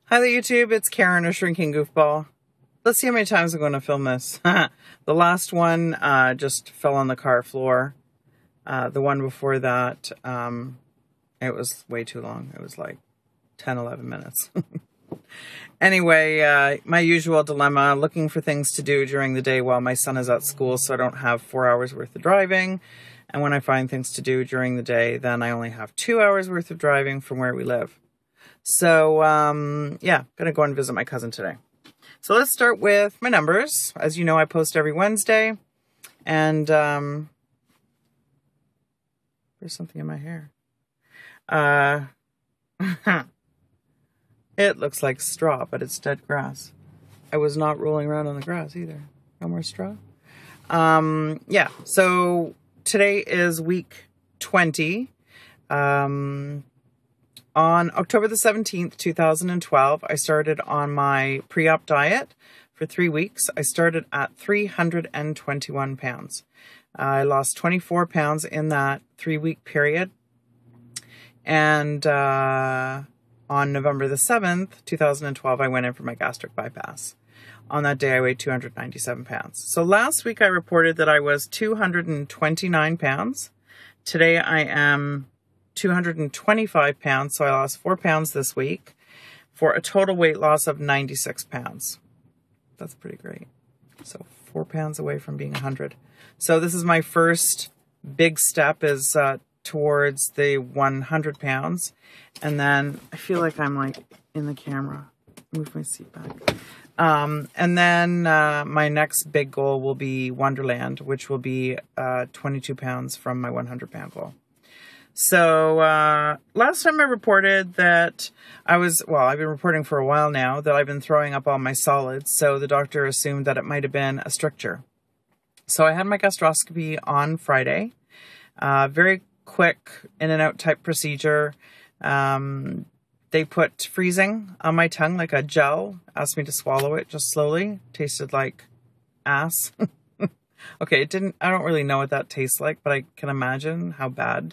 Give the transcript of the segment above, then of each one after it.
Hi there, YouTube. It's Karen, a shrinking goofball. Let's see how many times I'm going to film this. The last one just fell on the car floor. The one before that, it was way too long. It was like 10, 11 minutes. Anyway, my usual dilemma, looking for things to do during the day while my son is at school so I don't have 4 hours worth of driving. And when I find things to do during the day, then I only have 2 hours worth of driving from where we live. So, yeah, gonna go and visit my cousin today. So let's start with my numbers. As you know, I post every Wednesday. And, there's something in my hair. It looks like straw, but it's dead grass. I was not rolling around on the grass either. No more straw. Yeah, so today is week 20. On October the 17th, 2012, I started on my pre-op diet for 3 weeks. I started at 321 pounds. I lost 24 pounds in that 3-week period. And on November the 7th, 2012, I went in for my gastric bypass. On that day, I weighed 297 pounds. So last week, I reported that I was 229 pounds. Today, I am 225 pounds, so I lost 4 pounds this week for a total weight loss of 96 pounds. That's pretty great. So 4 pounds away from being 100. So this is my first big step is towards the 100 pounds. And then I feel like I'm like in the camera. Move my seat back. And then my next big goal will be Wonderland, which will be 22 pounds from my 100 pound goal. So, last time I reported that I've been reporting for a while now that I've been throwing up all my solids. So the doctor assumed that it might have been a stricture. So I had my gastroscopy on Friday. Very quick in and out type procedure. They put freezing on my tongue, like a gel, asked me to swallow it just slowly. Tasted like ass. Okay. I don't really know what that tastes like, but I can imagine how bad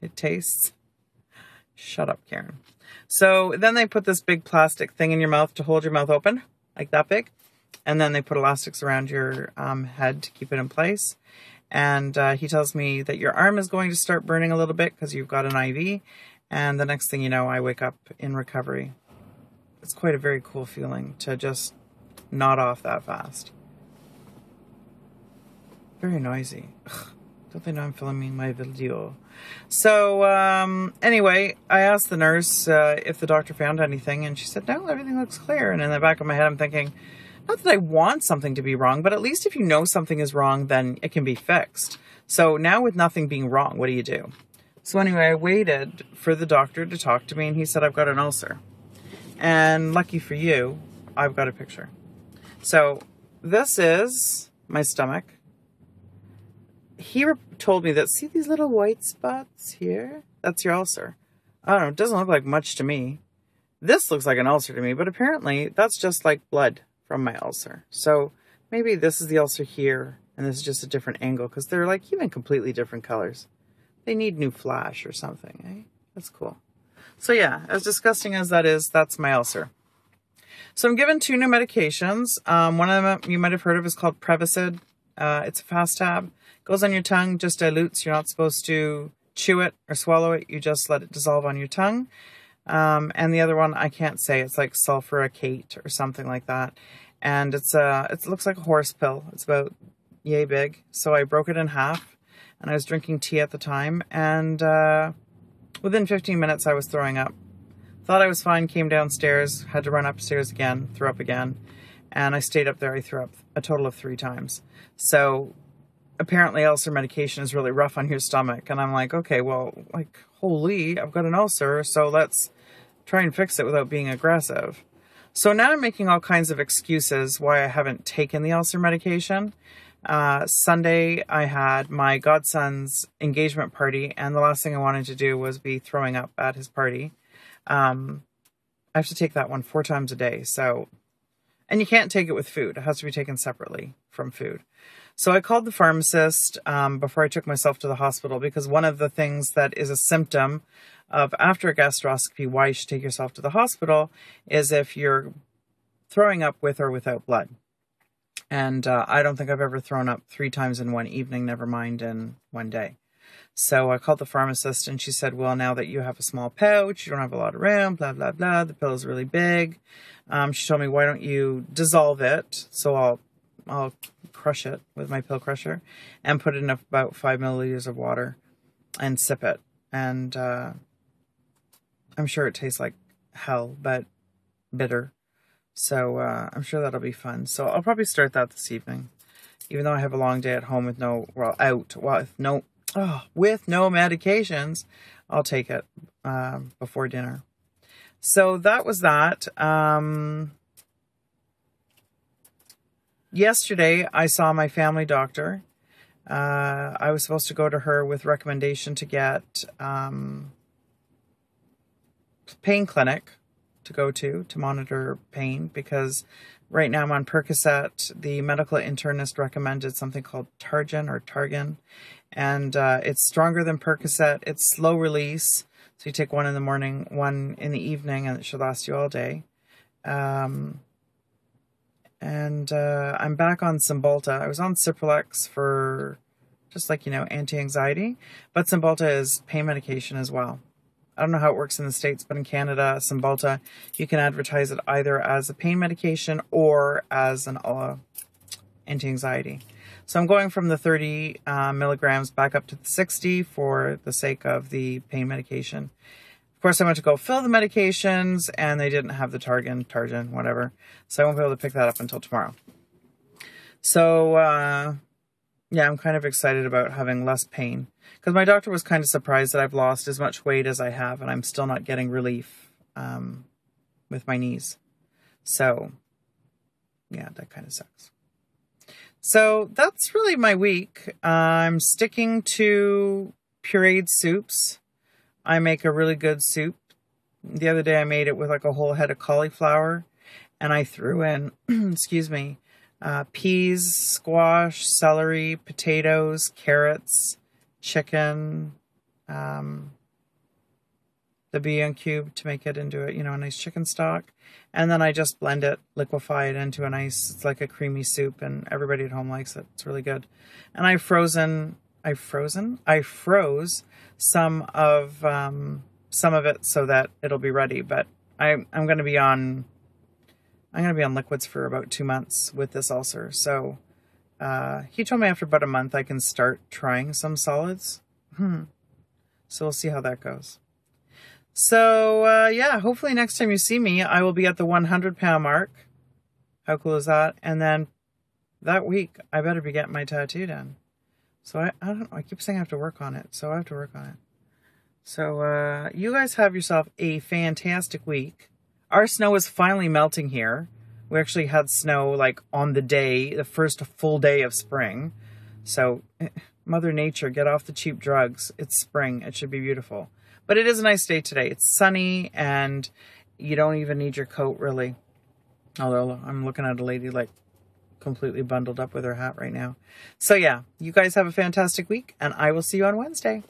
it tastes. Shut up, Karen. So then they put this big plastic thing in your mouth to hold your mouth open, like that big. And then they put elastics around your head to keep it in place. And he tells me that your arm is going to start burning a little bit because you've got an IV. And the next thing you know, I wake up in recovery. It's quite a very cool feeling to just nod off that fast. Very noisy. Ugh. Don't they know I'm filming my video? So, anyway, I asked the nurse if the doctor found anything, and she said, no, everything looks clear. And in the back of my head, I'm thinking, not that I want something to be wrong, but at least if you know something is wrong, then it can be fixed. So now with nothing being wrong, what do you do? So anyway, I waited for the doctor to talk to me, and he said, I've got an ulcer. And lucky for you, I've got a picture. So this is my stomach. He told me that, see these little white spots here? That's your ulcer. I don't know, it doesn't look like much to me. This looks like an ulcer to me, but apparently that's just like blood from my ulcer. So maybe this is the ulcer here, and this is just a different angle, because they're like even completely different colors. They need new flash or something, eh? That's cool. So yeah, as disgusting as that is, that's my ulcer. So I'm given 2 new medications. One of them you might have heard of is called Prevacid. It's a fast tab. Goes on your tongue, just dilutes. You're not supposed to chew it or swallow it. You just let it dissolve on your tongue. And the other one, I can't say. It's like sulfuricate or something like that. And it looks like a horse pill. It's about yay big. So I broke it in half, and I was drinking tea at the time. And within 15 minutes, I was throwing up. Thought I was fine, came downstairs, had to run upstairs again, threw up again. And I stayed up there. I threw up a total of 3 times. So apparently ulcer medication is really rough on your stomach. And I'm like, okay, well, like, holy, I've got an ulcer, so let's try and fix it without being aggressive. So now I'm making all kinds of excuses why I haven't taken the ulcer medication. Sunday, I had my godson's engagement party, and the last thing I wanted to do was be throwing up at his party. I have to take that one 4 times a day, so... And you can't take it with food. It has to be taken separately from food. So I called the pharmacist before I took myself to the hospital, because one of the things that is a symptom of after a gastroscopy, why you should take yourself to the hospital is if you're throwing up with or without blood. And I don't think I've ever thrown up 3 times in one evening, never mind in one day. So I called the pharmacist and she said, well, now that you have a small pouch, you don't have a lot of room, blah, blah, blah. The pill is really big. She told me, why don't you dissolve it? So I'll crush it with my pill crusher and put in about 5 milliliters of water and sip it. And I'm sure it tastes like hell, but bitter. So I'm sure that'll be fun. So I'll probably start that this evening, even though I have a long day at home with no medications. I'll take it before dinner. So that was that. Yesterday, I saw my family doctor. I was supposed to go to her with recommendation to get pain clinic to go to monitor pain, because right now I'm on Percocet. The medical internist recommended something called Targan, and it's stronger than Percocet. It's slow release, so you take one in the morning, one in the evening, and it should last you all day. And I'm back on Cymbalta. I was on Cipralex for just like, anti-anxiety, but Cymbalta is pain medication as well. I don't know how it works in the States, but in Canada, Cymbalta, you can advertise it either as a pain medication or as an anti-anxiety. So I'm going from the 30 milligrams back up to the 60 for the sake of the pain medication. Of course, I went to go fill the medications and they didn't have the Targan, whatever. So I won't be able to pick that up until tomorrow. So, yeah, I'm kind of excited about having less pain, because my doctor was kind of surprised that I've lost as much weight as I have and I'm still not getting relief with my knees. So, yeah, that kind of sucks. So that's really my week. I'm sticking to pureed soups. I make a really good soup. The other day I made it with like a whole head of cauliflower, and I threw in, excuse me, peas, squash, celery, potatoes, carrots, chicken, the bouillon cube to make it into a nice chicken stock. And then I just blend it, liquefy it into it's like a creamy soup, and everybody at home likes it. It's really good. And I froze some of it so that it'll be ready. But I'm going to be on liquids for about 2 months with this ulcer. So he told me after about a month I can start trying some solids. So we'll see how that goes. So yeah, hopefully next time you see me, I will be at the 100-pound mark. How cool is that? And then that week, I better be getting my tattoo done. So I don't know. I keep saying I have to work on it. So I have to work on it. So you guys have yourself a fantastic week. Our snow is finally melting here. We actually had snow like on the first full day of spring. So Mother Nature, get off the cheap drugs. It's spring. It should be beautiful. But it is a nice day today. It's sunny and you don't even need your coat really. Although I'm looking at a lady like completely bundled up with her hat right now. So yeah, you guys have a fantastic week and I will see you on Wednesday.